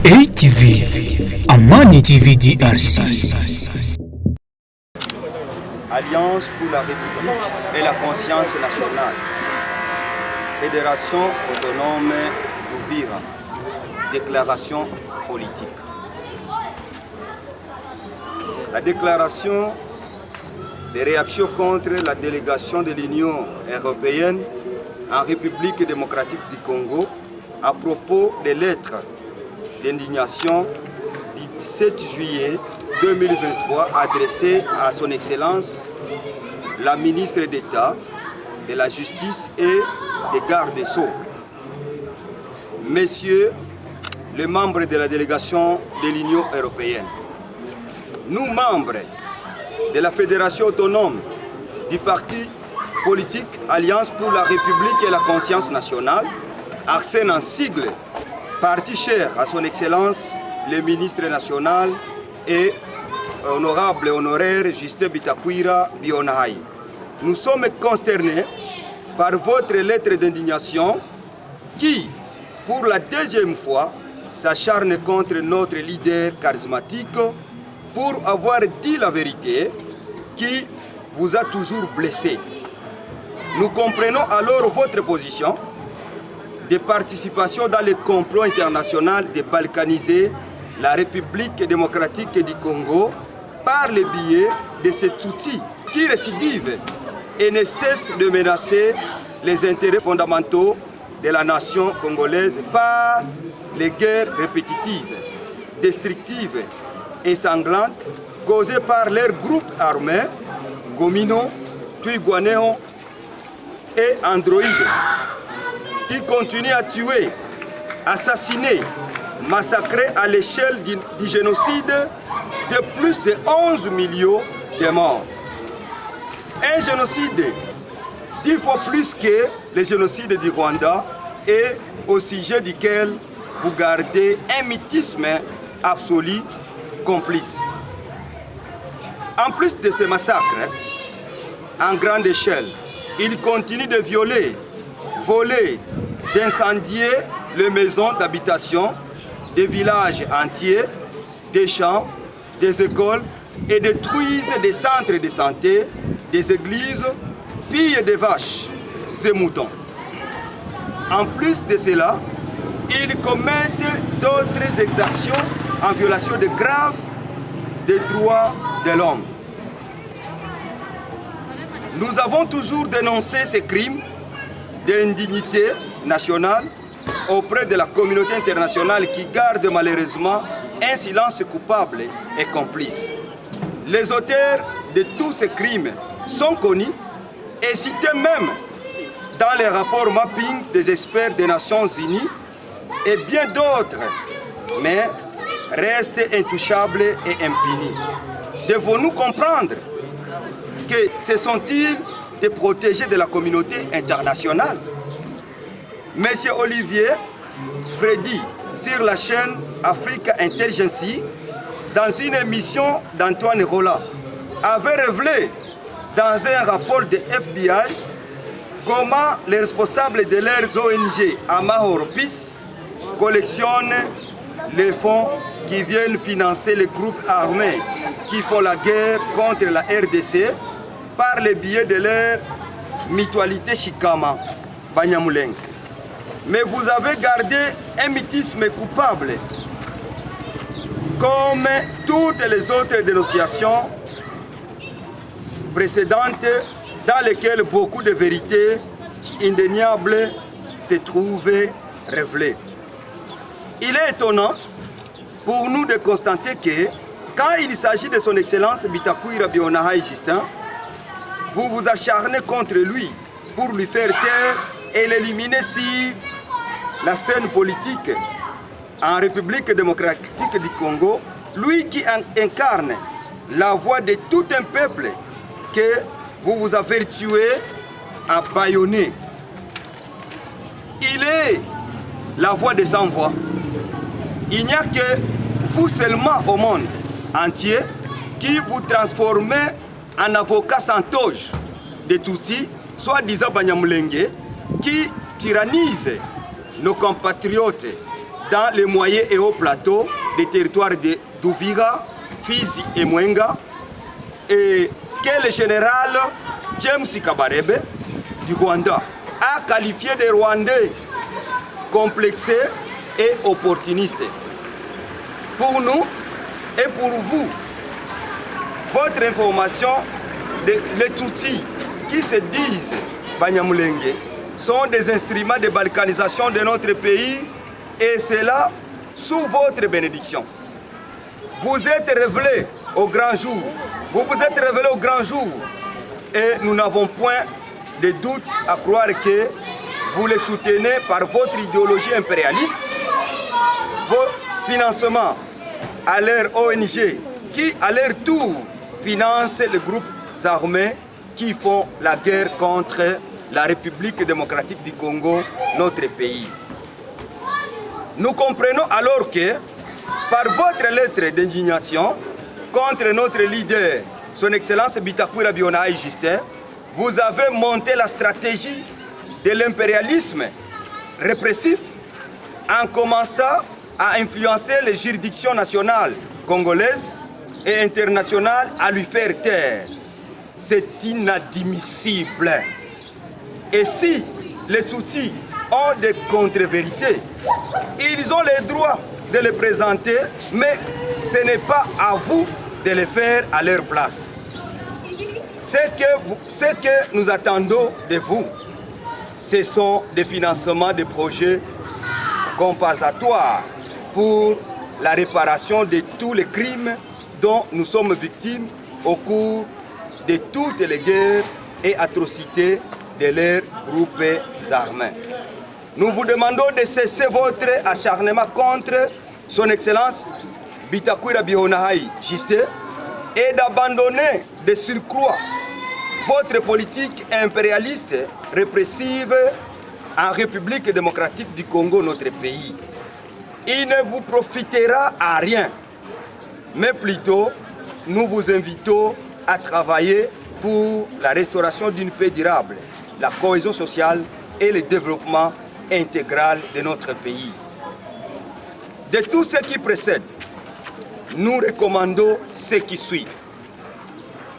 ATV, Amani TV DRC. Alliance pour la République et la conscience nationale. Fédération autonome d'Uvira. Déclaration politique. La déclaration des réactions contre la délégation de l'Union européenne en République démocratique du Congo à propos des lettres d'indignation du 17 juillet 2023 adressées à son Excellence la ministre d'État de la Justice et des Gardes des Sceaux. Messieurs les membres de la délégation de l'Union européenne, nous membres de la Fédération autonome du parti politique Alliance pour la République et la conscience nationale, Arsène en sigle, parti cher à son Excellence le ministre national et honorable et honoraire Justin Bitakwira Bionahaï. Nous sommes consternés par votre lettre d'indignation qui, pour la deuxième fois, s'acharne contre notre leader charismatique pour avoir dit la vérité qui vous a toujours blessé. Nous comprenons alors votre position de participation dans le complot international de balkaniser la République démocratique du Congo par le biais de cet outil qui récidive et ne cesse de menacer les intérêts fondamentaux de la nation congolaise par les guerres répétitives, destructives et sanglantes causées par leurs groupes armés, Gomino, Twigwaneho et Android, qui continuent à tuer, assassiner, massacrer à l'échelle du génocide de plus de 11 millions de morts. Un génocide 10 fois plus que le génocide du Rwanda et au sujet duquel vous gardez un mythisme absolu complice. En plus de ces massacres, en grande échelle, ils continuent de violer, voler, d'incendier les maisons d'habitation, des villages entiers, des champs, des écoles et détruisent des centres de santé, des églises, pillent des vaches et moutons. En plus de cela, ils commettent d'autres exactions en violation de graves des droits de l'homme. Nous avons toujours dénoncé ces crimes d'indignité nationale auprès de la communauté internationale qui garde malheureusement un silence coupable et complice. Les auteurs de tous ces crimes sont connus et cités même dans les rapports mapping des experts des Nations Unies et bien d'autres, mais restent intouchables et impunis. Devons-nous comprendre que ce sont-ils des protégés de la communauté internationale? Monsieur Olivier Freddy, sur la chaîne Africa Intelligence, dans une émission d'Antoine Rolla, avait révélé dans un rapport de FBI comment les responsables de leurs ONG Amahoro Peace collectionnent les fonds qui viennent financer les groupes armés qui font la guerre contre la RDC par le biais de leur mutualité Chikama, Banyamuleng. Mais vous avez gardé un mythisme coupable, comme toutes les autres dénonciations précédentes dans lesquelles beaucoup de vérités indéniables se trouvaient révélées. Il est étonnant pour nous de constater que quand il s'agit de son Excellence Bitakwira Bionahaï Justin, vous vous acharnez contre lui pour lui faire taire et l'éliminer sur la scène politique en République démocratique du Congo, lui qui incarne la voix de tout un peuple que vous vous avez tué à bâillonner. Il est la voix des sans-voix. Il n'y a que vous seulement au monde entier qui vous transformez en avocat sans toge de Tutsi, soi-disant Banyamulenge, qui tyrannise nos compatriotes dans les moyens et hauts plateaux des territoires d'Uvira, Fizi et Mwenga, et que le général James Kabarebe du Rwanda a qualifié de Rwandais complexés et opportunistes. Pour nous et pour vous, votre information, les Tutsis qui se disent Banyamulenge sont des instruments de balkanisation de notre pays, et cela sous votre bénédiction. Vous êtes révélés au grand jour. Vous vous êtes révélés au grand jour. Et nous n'avons point de doute à croire que vous les soutenez par votre idéologie impérialiste, vos financements à leur ONG qui, à leur tour, financent les groupes armés qui font la guerre contre la République démocratique du Congo, notre pays. Nous comprenons alors que, par votre lettre d'indignation contre notre leader, son Excellence Bitakwira Bionaï Justin, vous avez monté la stratégie de l'impérialisme répressif en commençant à influencer les juridictions nationales congolaises et internationales à lui faire taire. C'est inadmissible. Et si les Tutsis ont des contre-vérités, ils ont le droit de les présenter, mais ce n'est pas à vous de les faire à leur place. Ce que nous attendons de vous, ce sont des financements de projets compensatoires pour la réparation de tous les crimes dont nous sommes victimes au cours de toutes les guerres et atrocités de leurs groupes armés. Nous vous demandons de cesser votre acharnement contre son Excellence Bitakwira Bionaï Justin et d'abandonner de surcroît votre politique impérialiste répressive en République démocratique du Congo, notre pays. Il ne vous profitera à rien, mais plutôt nous vous invitons à travailler pour la restauration d'une paix durable, la cohésion sociale et le développement intégral de notre pays. De tout ce qui précède, nous recommandons ce qui suit.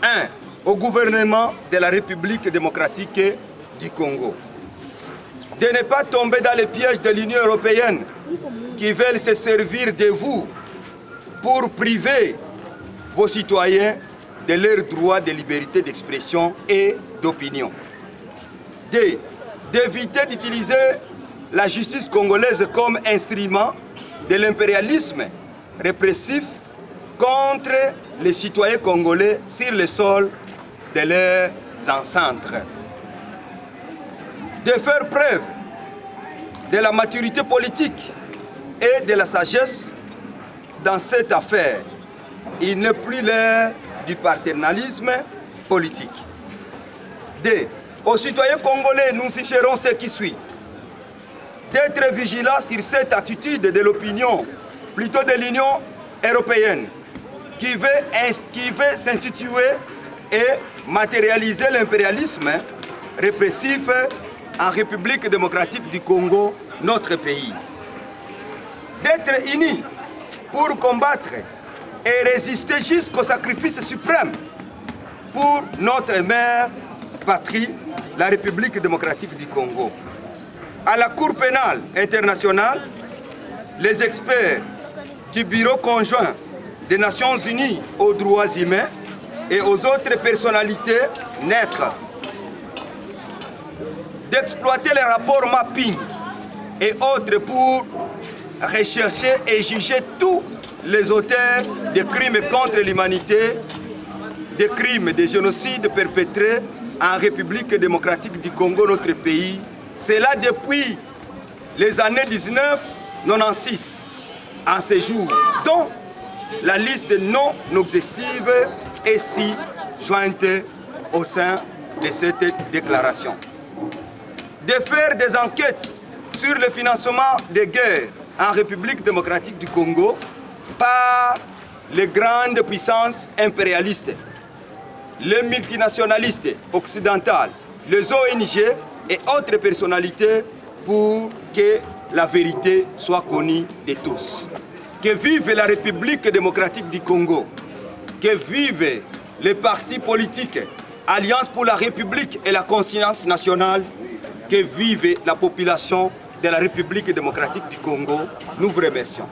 1. Au gouvernement de la République démocratique du Congo de ne pas tomber dans les pièges de l'Union européenne qui veulent se servir de vous pour priver vos citoyens de leur droit de liberté d'expression et d'opinion. 2. D'éviter d'utiliser la justice congolaise comme instrument de l'impérialisme répressif contre les citoyens congolais sur le sol de leurs ancêtres. De faire preuve de la maturité politique et de la sagesse dans cette affaire. Il n'est plus l'heure du paternalisme politique. 2. Aux citoyens congolais, nous suggérons ce qui suit. D'être vigilants sur cette attitude de l'opinion, plutôt de l'Union européenne, qui veut s'instituer et matérialiser l'impérialisme répressif en République démocratique du Congo, notre pays. D'être unis pour combattre et résister jusqu'au sacrifice suprême pour notre mère patrie, la République démocratique du Congo. À la Cour pénale internationale, les experts du Bureau conjoint des Nations Unies aux droits humains et aux autres personnalités neutres d'exploiter les rapports mapping et autres pour rechercher et juger tous les auteurs de crimes contre l'humanité, des crimes de génocide perpétrés en République démocratique du Congo, notre pays. C'est là depuis les années 1996, en ce jour, dont la liste non exhaustive est si jointe au sein de cette déclaration. De faire des enquêtes sur le financement des guerres en République démocratique du Congo par les grandes puissances impérialistes, les multinationalistes occidentales, les ONG et autres personnalités pour que la vérité soit connue de tous. Que vive la République démocratique du Congo. Que vive les partis politiques, Alliance pour la République et la conscience nationale. Que vive la population de la République démocratique du Congo. Nous vous remercions.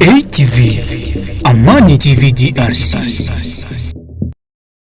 ATV, Amani TV DRC.